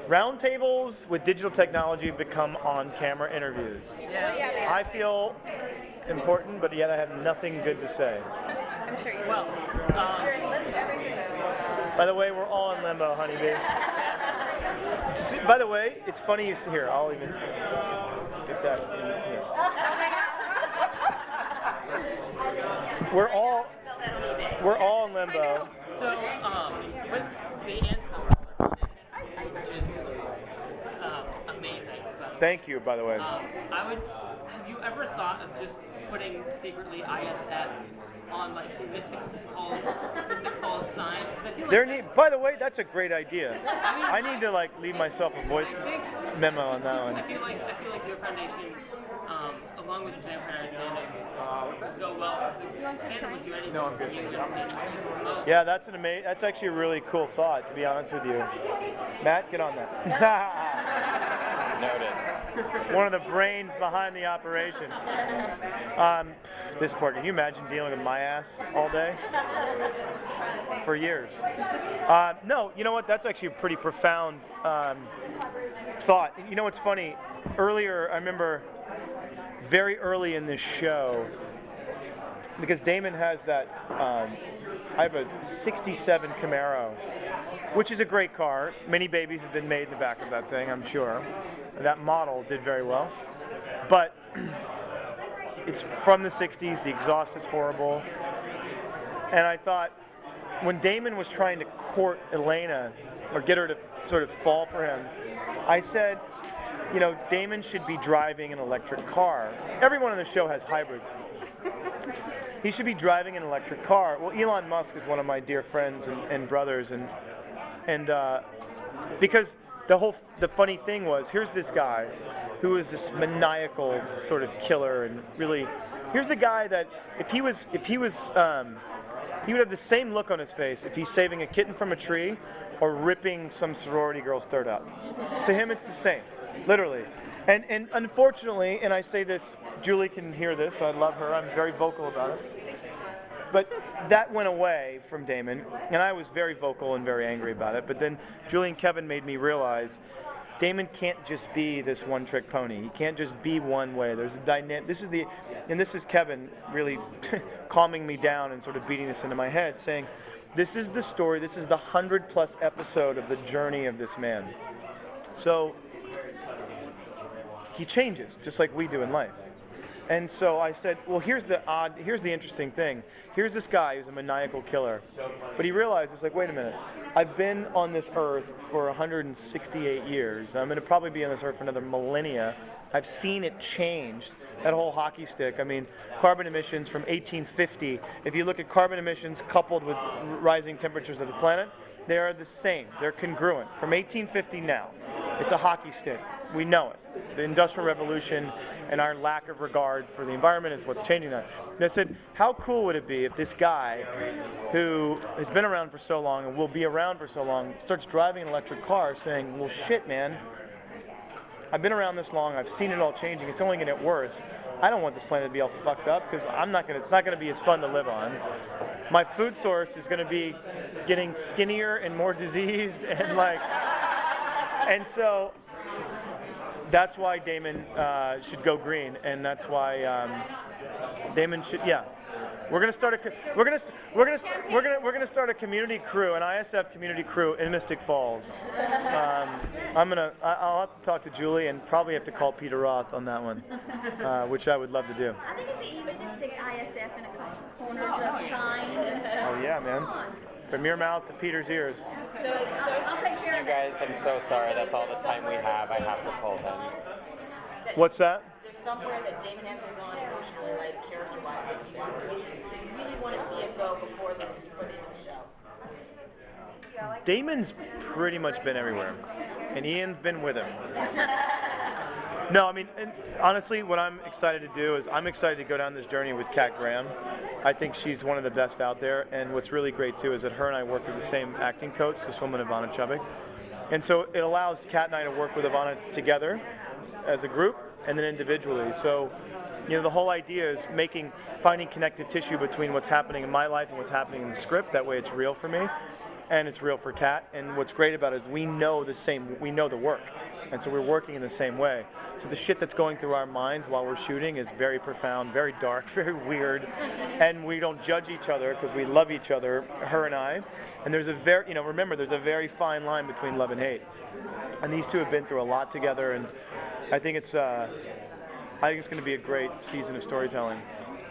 Roundtables with digital technology become on-camera interviews. Yeah. I feel important, but yet I have nothing good to say. I'm sure you will. Well, By the way, we're all in limbo, honeybee. By the way, it's funny you see here. I'll even get that in here. We're all in limbo. so with the Ian Somerhalder Foundation, which is amazing. Thank you, by the way. Have you ever thought of just putting secretly ISF on like Mystic Falls signs? 'Cause I feel like By the way, that's a great idea. I need to like leave myself a voice memo on that one. I feel like your foundation, along with Vampire Diaries, go well. Because fandom would do anything for you. Yeah, that's actually a really cool thought, to be honest with you. Matt, get on that. Noted. One of the brains behind the operation. This part, can you imagine dealing with my ass all day? For years. No, you know what? That's actually a pretty profound thought. You know what's funny? Earlier, I remember very early in this show, because Damon has that, I have a 67 Camaro, which is a great car. Many babies have been made in the back of that thing, I'm sure. That model did very well. But it's from the 60s, the exhaust is horrible. And I thought, when Damon was trying to court Elena, or get her to sort of fall for him, I said, you know, Damon should be driving an electric car. Everyone on the show has hybrids. He should be driving an electric car. Well, Elon Musk is one of my dear friends and brothers, and because the funny thing was, here's this guy who is this maniacal sort of killer, and really, here's the guy that he would have the same look on his face if he's saving a kitten from a tree or ripping some sorority girl's third out. To him, it's the same, literally. And unfortunately, and I say this, Julie can hear this, I love her, I'm very vocal about it. But that went away from Damon, and I was very vocal and very angry about it. But then Julie and Kevin made me realize Damon can't just be this one-trick pony. He can't just be one way. There's a dynamic. This is Kevin really calming me down and sort of beating this into my head, saying, this is the story. This is the 100+ episode of the journey of this man. So he changes, just like we do in life. And so I said, well, here's the interesting thing. Here's this guy who's a maniacal killer. But he realized, it's like, wait a minute. I've been on this earth for 168 years. I'm going to probably be on this earth for another millennia. I've seen it change. That whole hockey stick. I mean, carbon emissions from 1850. If you look at carbon emissions coupled with rising temperatures of the planet, they are the same. They're congruent. From 1850 now, it's a hockey stick. We know it. The Industrial Revolution and our lack of regard for the environment is what's changing that. And I said, how cool would it be if this guy, who has been around for so long and will be around for so long, starts driving an electric car saying, well, shit, man, I've been around this long, I've seen it all changing, it's only going to get worse. I don't want this planet to be all fucked up, because it's not going to be as fun to live on. My food source is going to be getting skinnier and more diseased, and so that's why Damon should go green, and that's why Damon should. Yeah, we're gonna start a community crew, an ISF community crew in Mystic Falls. I'll have to talk to Julie and probably have to call Peter Roth on that one, which I would love to do. I think it'd be easy to stick ISF in a couple corners of signs and stuff. Oh yeah, man. From your mouth to Peter's ears. So I'll take care You of that. guys, I'm so sorry. That's all the time we have. I have to pull him. What's that? Is there somewhere that Damon hasn't gone emotionally, like character-wise, that you really want to see it go before the end of the show? Damon's pretty much been everywhere, and Ian's been with him. No, I mean, and honestly, what I'm excited to do is I'm excited to go down this journey with Kat Graham. I think she's one of the best out there, and what's really great too is that her and I work with the same acting coach, this woman Ivana Chubbuck, and so it allows Kat and I to work with Ivana together as a group and then individually. So, you know, the whole idea is finding connective tissue between what's happening in my life and what's happening in the script. That way, it's real for me. and it's real for Kat. And what's great about it is we know the work, and so we're working in the same way. So the shit that's going through our minds while we're shooting is very profound, very dark, very weird, and we don't judge each other because we love each other, her and I. And there's a very, remember, there's a very fine line between love and hate. And these two have been through a lot together, and I think it's going to be a great season of storytelling.